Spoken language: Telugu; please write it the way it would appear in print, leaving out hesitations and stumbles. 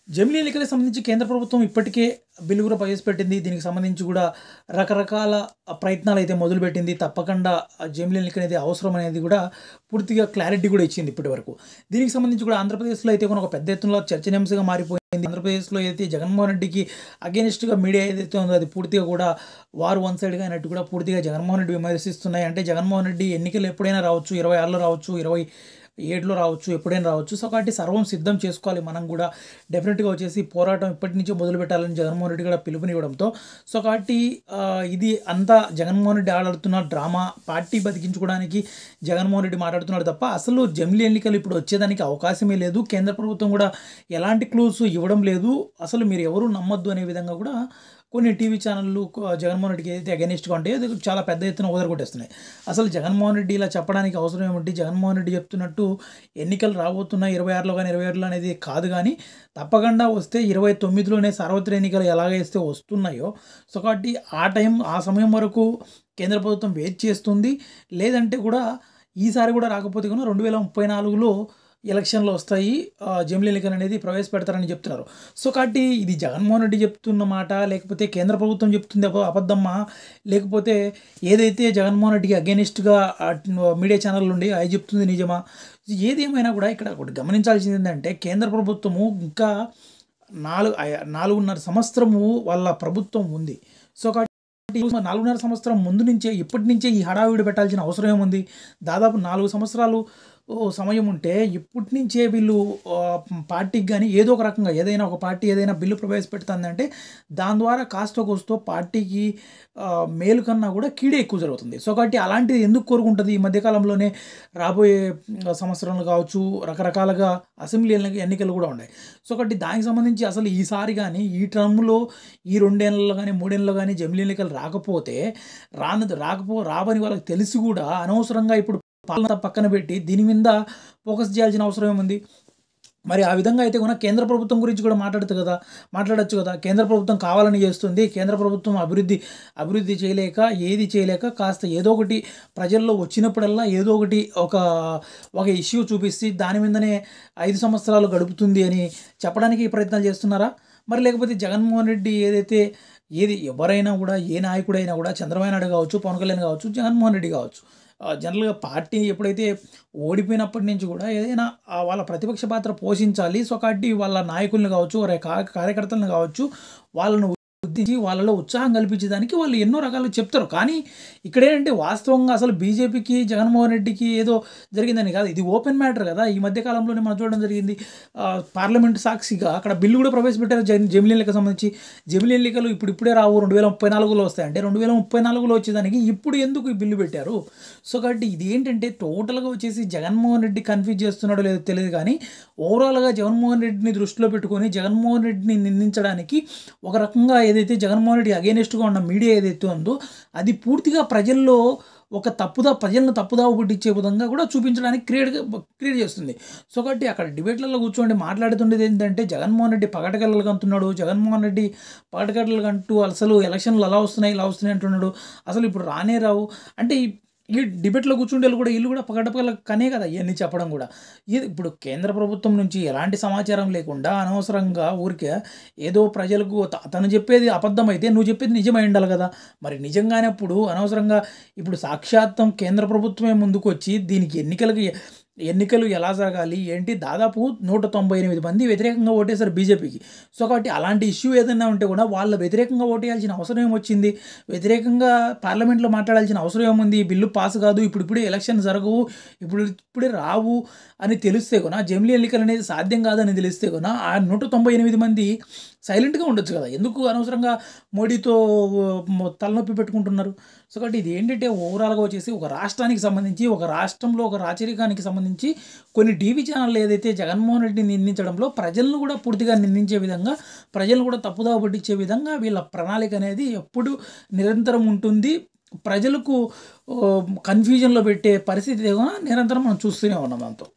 జమిలీ ఎన్నికలకు సంబంధించి కేంద్ర ప్రభుత్వం ఇప్పటికే బిల్లు కూడా ప్రవేశపెట్టింది. దీనికి సంబంధించి కూడా రకరకాల ప్రయత్నాలు అయితే మొదలుపెట్టింది. తప్పకుండా జమిలీ ఎన్నిక అనేది అవసరం అనేది కూడా పూర్తిగా క్లారిటీ కూడా ఇచ్చింది ఇప్పటివరకు. దీనికి సంబంధించి కూడా ఆంధ్రప్రదేశ్లో అయితే ఒక పెద్ద ఎత్తున చర్చనీయాంశంగా మారిపోయింది. ఆంధ్రప్రదేశ్లో అయితే జగన్మోహన్ రెడ్డికి అగేనిస్ట్గా మీడియా ఏదైతే ఉందో అది పూర్తిగా కూడా వారు వన్ సైడ్గా అయినట్టు కూడా పూర్తిగా జగన్మోహన్ రెడ్డి విమర్శిస్తున్నాయి. అంటే జగన్మోహన్ రెడ్డి ఎన్నికలు ఎప్పుడైనా రావచ్చు, 26లో రావచ్చు, 27లో రావచ్చు, ఎప్పుడైనా రావచ్చు. సో కాబట్టి సర్వం సిద్ధం చేసుకోవాలి. మనం కూడా డెఫినెట్గా వచ్చేసి పోరాటం ఇప్పటి నుంచే మొదలు పెట్టాలని జగన్మోహన్ రెడ్డి కూడా పిలుపునివ్వడంతో సో కాబట్టి ఇది అంతా జగన్మోహన్ రెడ్డి ఆడుతున్న డ్రామా, పార్టీ బతికించుకోవడానికి జగన్మోహన్ రెడ్డి మాట్లాడుతున్నాడు తప్ప అసలు జమిలీ ఎన్నికలు ఇప్పుడు వచ్చేదానికి అవకాశమే లేదు. కేంద్ర ప్రభుత్వం కూడా ఎలాంటి క్లూస్ ఇవ్వడం లేదు. అసలు మీరు ఎవరు నమ్మొద్దు అనే విధంగా కూడా కొన్ని టీవీ ఛానళ్ళు జగన్మోహన్ రెడ్డికి ఏదైతే అగెనిస్ట్గా ఉంటాయో అది చాలా పెద్ద ఎత్తున కొట్టేస్తున్నాయి. అసలు జగన్మోహన్ రెడ్డి ఇలా చెప్పడానికి అవసరం ఏమిటి? జగన్మోహన్ రెడ్డి చెప్తున్నట్టు ఎన్నికలు రాబోతున్నాయి 26లో కానీ 27లో అనేది కాదు, కానీ తప్పకుండా వస్తే 29లోనే సార్వత్రిక ఎన్నికలు ఎలాగైతే వస్తున్నాయో సో కాబట్టి ఆ సమయం వరకు కేంద్ర ప్రభుత్వం వెయిట్ చేస్తుంది. లేదంటే కూడా ఈసారి కూడా రాకపోతే కనుక 2034లో ఎలక్షన్లు వస్తాయి, జమిలీ ఎన్నికలు అనేది ప్రవేశపెడతారని చెప్తున్నారు. సో కాబట్టి ఇది జగన్మోహన్ రెడ్డి చెప్తున్న మాట, లేకపోతే కేంద్ర ప్రభుత్వం చెప్తుంది అబద్ధమ్మా, లేకపోతే ఏదైతే జగన్మోహన్ రెడ్డికి అగేనిస్ట్గా మీడియా ఛానల్ నుండి అది చెప్తుంది నిజమా? ఏదేమైనా కూడా ఇక్కడ ఒకటి గమనించాల్సింది ఏంటంటే కేంద్ర ప్రభుత్వము ఇంకా 4.5 సంవత్సరము వాళ్ళ ప్రభుత్వం ఉంది. సో కాబట్టి 4.5 సంవత్సరం ముందు నుంచే ఇప్పటి నుంచే ఈ హడావిడి పెట్టాల్సిన అవసరం ఏముంది? దాదాపు 4 సంవత్సరాలు సమయం ఉంటే ఇప్పటి నుంచే వీళ్ళు పార్టీకి కానీ ఏదో ఒక రకంగా ఏదైనా ఒక పార్టీ ఏదైనా బిల్లు ప్రవేశపెడుతుందంటే దాని ద్వారా కాస్త కోస్తో పార్టీకి మేలు కన్నా కూడా కీడే ఎక్కువ జరుగుతుంది. సో కాబట్టి అలాంటిది ఎందుకు కోరుకుంటుంది? ఈ మధ్యకాలంలోనే రాబోయే సంవత్సరాలు కావచ్చు, రకరకాలుగా అసెంబ్లీ ఎన్నికలు కూడా ఉన్నాయి. సో కాబట్టి దానికి సంబంధించి అసలు ఈసారి కానీ ఈ టర్మ్లో ఈ 2 ఏళ్ళలో కానీ 3 ఏళ్ళలో కానీ జమిలీ ఎన్నికలు రాకపోతే రావని వాళ్ళకి తెలిసి కూడా అనవసరంగా ఇప్పుడు పాలన పక్కన పెట్టి దీని మీద ఫోకస్ చేయాల్సిన అవసరం ఏముంది? మరి ఆ విధంగా అయితే కూడా కేంద్ర ప్రభుత్వం గురించి కూడా మాట్లాడచ్చు కదా. కేంద్ర ప్రభుత్వం కావాలని చేస్తుంది. కేంద్ర ప్రభుత్వం అభివృద్ధి చేయలేక కాస్త ఏదో ఒకటి ప్రజల్లో వచ్చినప్పుడల్లా ఏదో ఒకటి ఒక ఇష్యూ చూపిస్తే దాని మీదనే 5 సంవత్సరాలు గడుపుతుంది అని చెప్పడానికి ప్రయత్నాలు చేస్తున్నారా? మరి లేకపోతే జగన్మోహన్ రెడ్డి ఎవరైనా కూడా ఏ నాయకుడైనా కూడా చంద్రబాబు నాయుడు కావచ్చు, పవన్ కళ్యాణ్ కావచ్చు, జగన్మోహన్ రెడ్డి కావచ్చు, జనరల్గా పార్టీ ఎప్పుడైతే ఓడిపోయినప్పటి నుంచి కూడా ఏదైనా వాళ్ళ ప్రతిపక్ష పాత్ర పోషించాలి. సో కాబట్టి వాళ్ళ నాయకులను కావచ్చు, కార్యకర్తలను కావచ్చు, వాళ్ళను ఉద్దేశించి వాళ్ళలో ఉత్సాహం కల్పించడానికి వాళ్ళు ఎన్నో రకాలు చెప్తారు. కానీ ఇక్కడ ఏంటంటే వాస్తవంగా అసలు బీజేపీకి జగన్మోహన్ రెడ్డికి ఏదో జరిగిందని కాదు, ఇది ఓపెన్ మ్యాటర్ కదా. ఈ మధ్యకాలంలోనే మనం చూడడం జరిగింది. పార్లమెంట్ సాక్షిగా అక్కడ బిల్లు కూడా ప్రవేశపెట్టారు జమిలీ ఎన్నికలకు సంబంధించి. జమిలీ ఎన్నికలు ఇప్పుడే రావు, 2034లో వస్తాయంటే 2034లో వచ్చేదానికి ఇప్పుడు ఎందుకు ఈ బిల్లు పెట్టారు? సో కాబట్టి ఇది ఏంటంటే టోటల్గా వచ్చేసి జగన్మోహన్ రెడ్డి కన్ఫ్యూజ్ చేస్తున్నాడో లేదో తెలియదు, కానీ ఓవరాల్గా జగన్మోహన్ రెడ్డిని దృష్టిలో పెట్టుకొని జగన్మోహన్ రెడ్డిని నిందించడానికి ఒక రకంగా ఏదైతే జగన్మోహన్ రెడ్డి అగేనిస్ట్గా ఉన్న మీడియా ఏదైతే ఉందో అది పూర్తిగా ప్రజలను తప్పుదావ పట్టించే విధంగా కూడా చూపించడానికి క్రియేట్ చేస్తుంది. సో కాబట్టి అక్కడ డిబేట్లలో కూర్చోండి మాట్లాడుతుండేది ఏంటంటే జగన్మోహన్ రెడ్డి పగటకల్లకంటున్నాడు. జగన్మోహన్ రెడ్డి పగటకల్లకంటూ అసలు ఎలక్షన్లు ఇలా వస్తున్నాయి అంటున్నాడు. అసలు ఇప్పుడు రానే రావు అంటే ఈ డిబేట్లో కూర్చుండే కూడా వీళ్ళు కూడా పగటపగల కనే కదా ఇవన్నీ చెప్పడం కూడా. ఇప్పుడు కేంద్ర ప్రభుత్వం నుంచి ఎలాంటి సమాచారం లేకుండా అనవసరంగా ఊరికే ఏదో ప్రజలకు తను చెప్పేది అబద్ధం అయితే నువ్వు చెప్పేది నిజమై ఉండాలి కదా. మరి నిజంగానే అనవసరంగా ఇప్పుడు సాక్షాత్తం కేంద్ర ప్రభుత్వమే ముందుకు వచ్చి దీనికి ఎన్నికలు ఎలా జరగాలి ఏంటి, దాదాపు 198 మంది వ్యతిరేకంగా ఓటేశారు బీజేపీకి. సో కాబట్టి అలాంటి ఇష్యూ ఏదైనా ఉంటే కూడా వాళ్ళ వ్యతిరేకంగా ఓటేయాల్సిన అవసరం ఏమొచ్చింది? వ్యతిరేకంగా పార్లమెంట్లో మాట్లాడాల్సిన అవసరం ఏముంది? బిల్లు పాస్ కాదు, ఇప్పుడే ఎలక్షన్ జరగవు, ఇప్పుడే రావు అని తెలిస్తే కూడా, జమిలీ ఎన్నికలు అనేది సాధ్యం కాదని తెలిస్తే కూడా ఆ 198 మంది సైలెంట్గా ఉండొచ్చు కదా. ఎందుకు అనవసరంగా మోడీతో తలనొప్పి పెట్టుకుంటున్నారు? సో కాబట్టి ఇది ఏంటంటే ఓవరాల్గా వచ్చేసి ఒక రాష్ట్రానికి సంబంధించి, ఒక రాష్ట్రంలో ఒక రాచరికానికి సంబంధించి కొన్ని టీవీ ఛానళ్ళు ఏదైతే జగన్మోహన్ రెడ్డిని నిందించడంలో ప్రజలను కూడా పూర్తిగా నిందించే విధంగా, ప్రజలను కూడా తప్పుదావ పట్టించే విధంగా వీళ్ళ ప్రణాళిక అనేది ఎప్పుడు నిరంతరం ఉంటుంది. ప్రజలకు కన్ఫ్యూజన్లో పెట్టే పరిస్థితి నిరంతరం మనం చూస్తూనే ఉన్నాం దాంతో.